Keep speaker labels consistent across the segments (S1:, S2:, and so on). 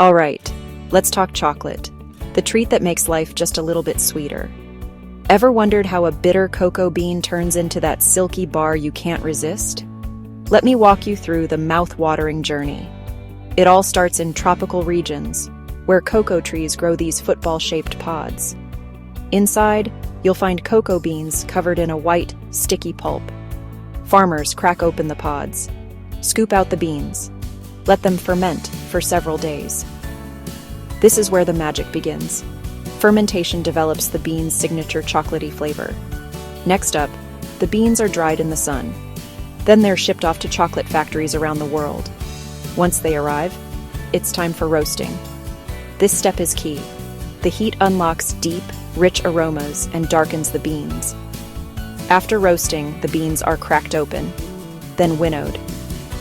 S1: All right, let's talk chocolate, the treat that makes life just a little bit sweeter. Ever wondered how a bitter cocoa bean turns into that silky bar you can't resist? Let me walk you through the mouth-watering journey. It all starts in tropical regions, where cocoa trees grow these football-shaped pods. Inside, you'll find cocoa beans covered in a white, sticky pulp. Farmers crack open the pods, scoop out the beans, let them ferment for several days. This is where the magic begins. Fermentation develops the bean's signature chocolatey flavor. Next up, the beans are dried in the sun. Then they're shipped off to chocolate factories around the world. Once they arrive, it's time for roasting. This step is key. The heat unlocks deep, rich aromas and darkens the beans. After roasting, the beans are cracked open, then winnowed.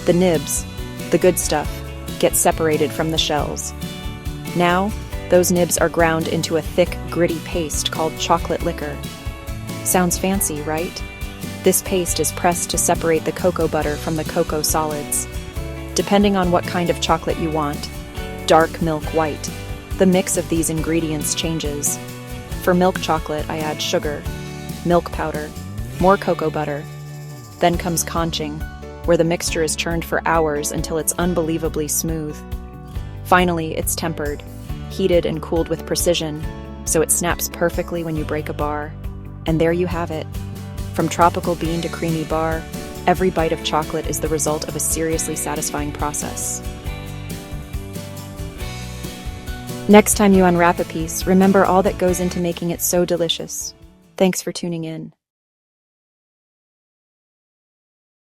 S1: The nibs, the good stuff, get separated from the shells. Now, those nibs are ground into a thick, gritty paste called chocolate liquor. Sounds fancy, right? This paste is pressed to separate the cocoa butter from the cocoa solids. Depending on what kind of chocolate you want, dark milk, white, the mix of these ingredients changes. For milk chocolate, I add sugar, milk powder, more cocoa butter. Then comes conching, where the mixture is churned for hours until it's unbelievably smooth. Finally, it's tempered, heated and cooled with precision, so it snaps perfectly when you break a bar. And there you have it. From tropical bean to creamy bar, every bite of chocolate is the result of a seriously satisfying process. Next time you unwrap a piece, remember all that goes into making it so delicious. Thanks for tuning in.